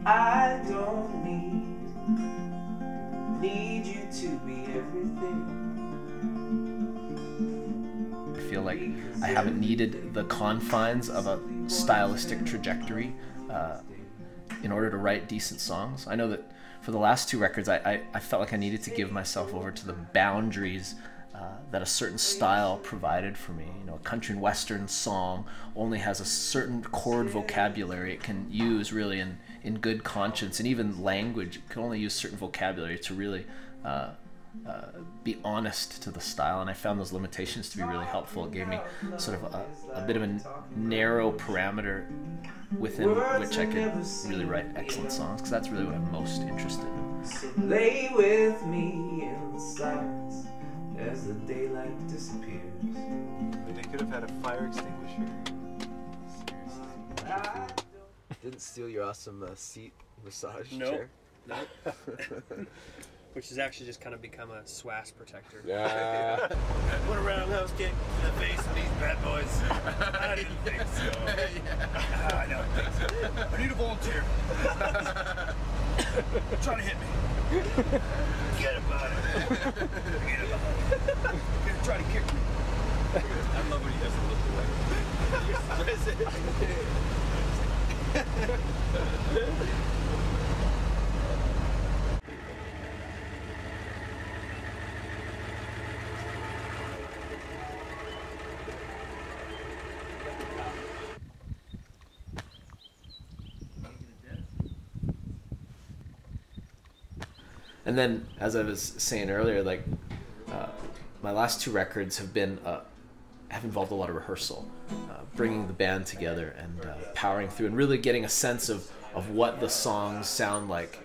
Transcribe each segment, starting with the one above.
I don't need you to be everything. I feel like I haven't needed the confines of a stylistic trajectory in order to write decent songs. I know that for the last two records, I felt like I needed to give myself over to the boundaries that a certain style provided for me. You know, a country and western song only has a certain chord vocabulary it can use really in good conscience, and even language it can only use certain vocabulary to really be honest to the style, and I found those limitations to be really helpful. It gave me sort of a bit of a narrow parameter within which I could really write excellent songs, because that's really what I'm most interested in. So lay with me in silence as the daylight disappears. I mean, they could have had a fire extinguisher. Seriously. Didn't steal your awesome seat massage chair? No. Which has actually just kind of become a SWAS protector. Yeah. What a roundhouse kick to the face of these bad boys. I didn't think so. Yeah. I don't think so. I need a volunteer. Trying to hit me. Forget about it. Forget about it. You're gonna try to kick me. I love when he doesn't look away. And then, as I was saying earlier, like my last two records have involved a lot of rehearsal, bringing the band together and powering through, and really getting a sense of what the songs sound like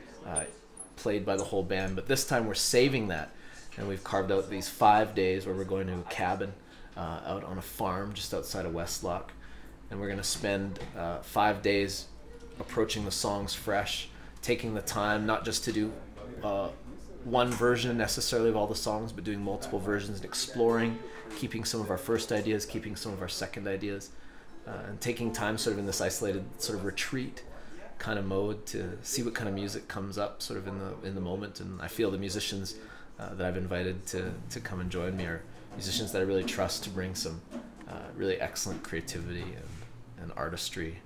played by the whole band. But this time we're saving that, and we've carved out these 5 days where we're going to a cabin out on a farm just outside of Westlock, and we're going to spend 5 days approaching the songs fresh, taking the time not just to do one version necessarily of all the songs, but doing multiple versions and exploring, keeping some of our first ideas, keeping some of our second ideas, and taking time sort of in this isolated sort of retreat kind of mode to see what kind of music comes up sort of in the moment. And I feel the musicians that I've invited to come and join me are musicians that I really trust to bring some really excellent creativity and artistry.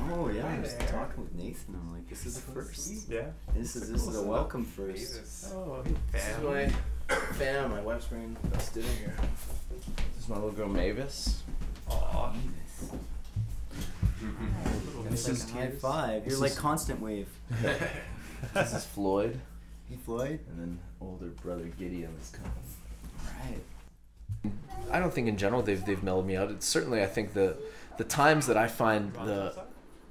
No, yeah, I was talking with Nathan. I'm like, this is a first. Yeah. This is a welcome first. Oh, This is my fam. My wife's bringing us dinner here. This is my little girl Mavis. aw. This is high five. You're like Constant Wave. This is Floyd. Hey, Floyd. And then older brother Gideon is coming. Right. I don't think in general they've mellowed me out. It's certainly, I think the times that I find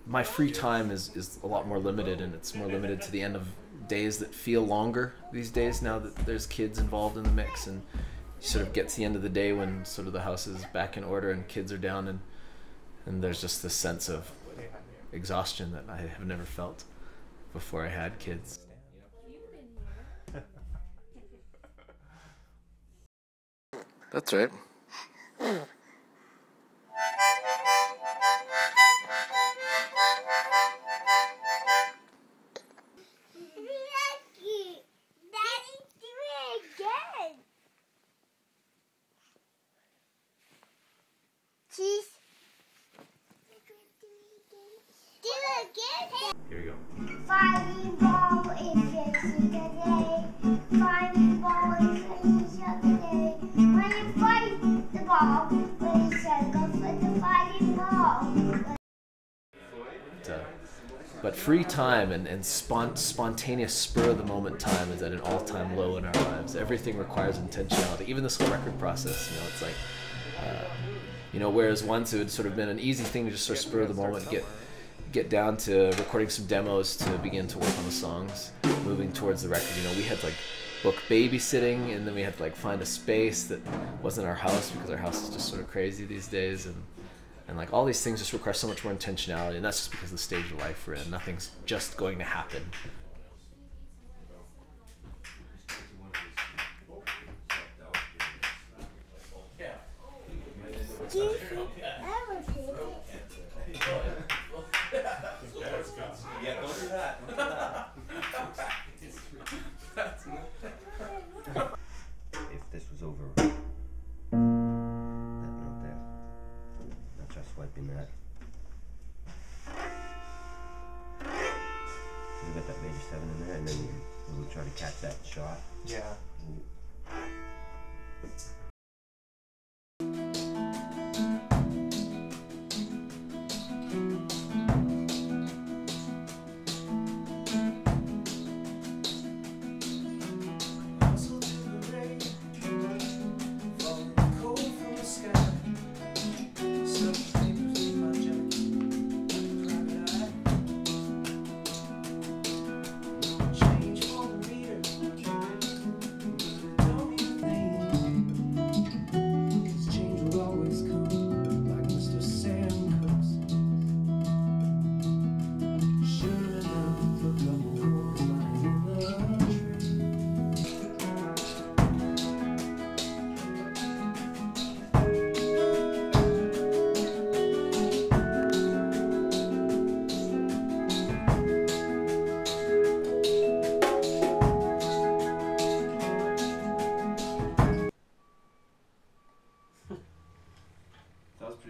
my free time is a lot more limited, and it's more limited to the end of days that feel longer these days now that there's kids involved in the mix, and you sort of get to the end of the day when sort of the house is back in order and kids are down, and there's just this sense of exhaustion that I have never felt before I had kids. That's right. Here we go. Finding ball is yesterday. Finding ball is yesterday. When you find the ball, when you said go for the fighting ball. But free time and spontaneous spur of the moment time is at an all-time low in our lives. Everything requires intentionality. Even this whole record process, it's like, whereas once it would sort of been an easy thing to just sort of spur of the moment, get down to recording some demos to begin to work on the songs, moving towards the record. We had like book babysitting, and then we had to like find a space that wasn't our house because our house is just sort of crazy these days, and like all these things just require so much more intentionality, and that's just because of the stage of life we're in. Nothing's just going to happen. Do you think ever take it? Yeah, don't do that. Don't do that. If this was over, that note there, I'll try swiping that. You got that major 7 in there, and then we'll try to catch that shot. Yeah.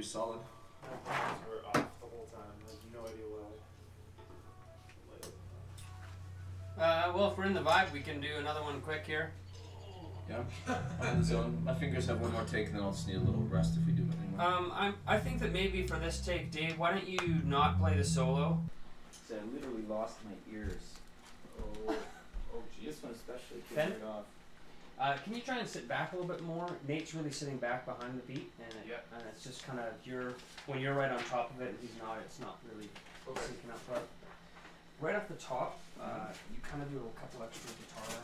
Solid. We're off the whole time. I have no idea why. Well, if we're in the vibe, we can do another one quick here. Yeah. I'm in the zone. My fingers have one more take, and then I'll just need a little rest if we do it anyway. I think that maybe for this take, Dave, why don't you not play the solo? So I literally lost my ears. Oh, This one especially kicked Ben? it off. Can you try and sit back a little bit more? Nate's really sitting back behind the beat, and and it's just kind of when you're right on top of it, and he's not. It's not really syncing up. But right off the top, you kind of do a couple extra guitar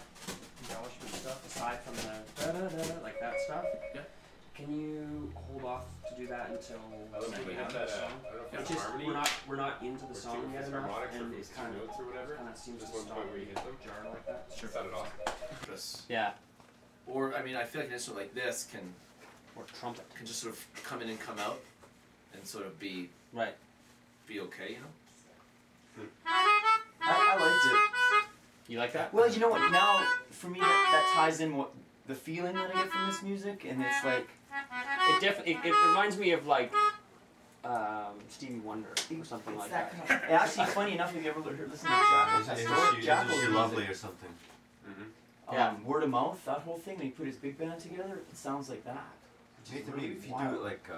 embellishment stuff aside from the da da da like that stuff. Yeah. Can you hold off to do that until I don't know if we have that. I don't know if It's that's just harmony. we're not into the or song two, yet if it's enough, harmonics, or and if it it's two notes or whatever. kind of seems Just to one stop point where you hit them. jar like that. Sure. Set it off. Yeah. Or I mean, I feel like an instrument like this can Or trumpet. just sort of come in and come out, and sort of be Right. okay, you know. I liked it. You like that? Well, you know what? Now, for me, that ties in what the feeling that I get from this music, and it's like It reminds me of like Stevie Wonder or something it's like that that. kind of. Actually, funny enough, have you ever listened to Jackal? Jackal Lovely or something. Yeah. Word of mouth, that whole thing. When he put his big band together, it sounds like that. Nathan, maybe if you Wild. do it like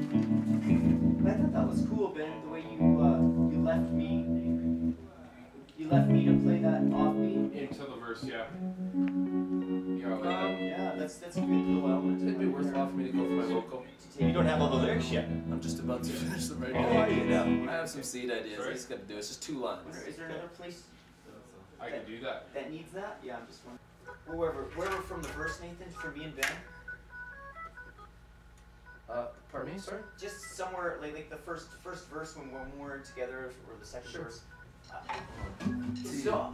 I thought that was cool, Ben, the way you left me to play that offbeat. Into the verse, yeah. Yeah, that's a good little element. It'd be worthwhile for me to go for my vocal. You don't have all the lyrics yet. I'm just about to finish them right Oh, now. are you now? I have some seed ideas. Sorry? I just got to do it. It's just 2 lines. Is there another place I can do that. that needs that? Yeah, I'm just wondering. Wherever from the verse, Nathan, for me and Ben. Pardon me, sorry? Just somewhere like the first verse when we're together, or the second verse. So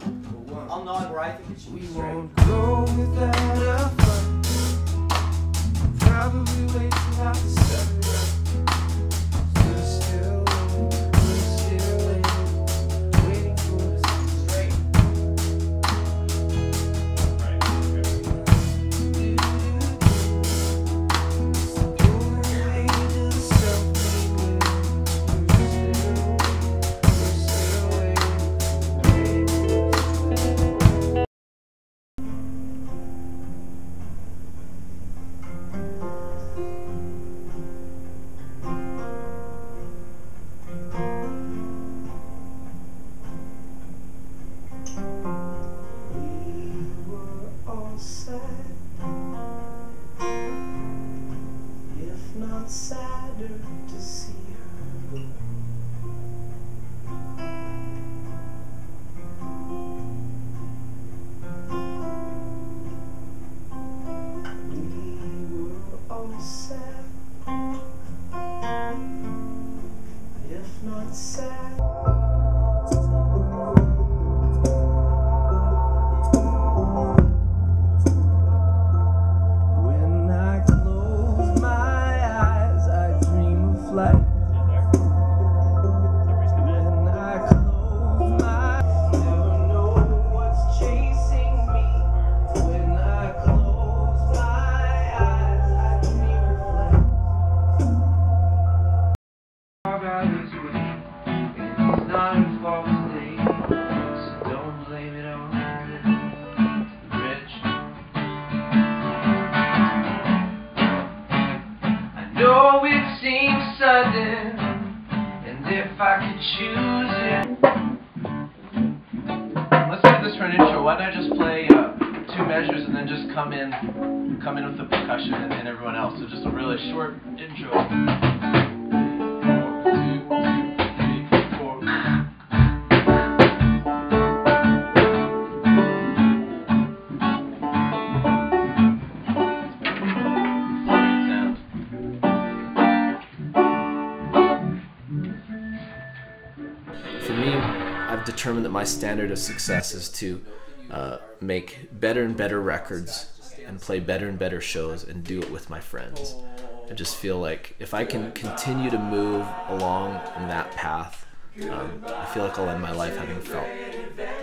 I'll nod where I think it should be. We won't go without a fight. probably way too hot to separate. We're still waiting for the sun's rain. Sadder to see her go. We were all sad, if not sad. When I close my eyes, I dream of flight. When I close my eyes, never know what's chasing me. When I close my eyes, I dream of flight. Far out his way, and it's not her fault today, so don't blame it on the rich. I know it seems sudden, and if I could choose it. Let's do this for an intro. Why don't I just play 2 measures and then just come in with the percussion and everyone else. So just a really short intro. 1, 2, 3, 4. Sound. For me, I've determined that my standard of success is to make better and better records and play better and better shows and do it with my friends. I just feel like if I can continue to move along in that path, I feel like I'll end my life having felt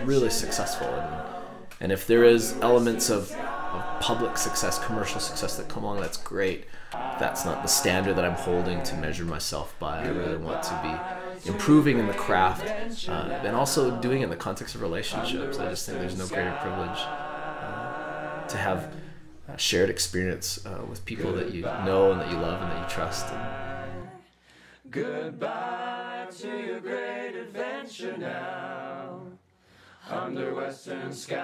really successful. And if there is elements of public success, commercial success that come along, that's great. That's not the standard that I'm holding to measure myself by. I really want to be improving in the craft and also doing it in the context of relationships. I just think there's no greater privilege to have shared experience with people that you know and that you love and that you trust. Goodbye to your great adventure now, under western skies.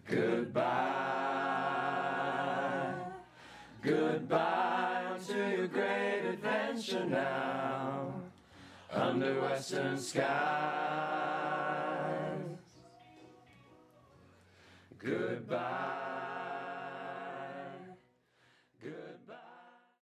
Goodbye, goodbye to your great adventure now, under western skies. Goodbye.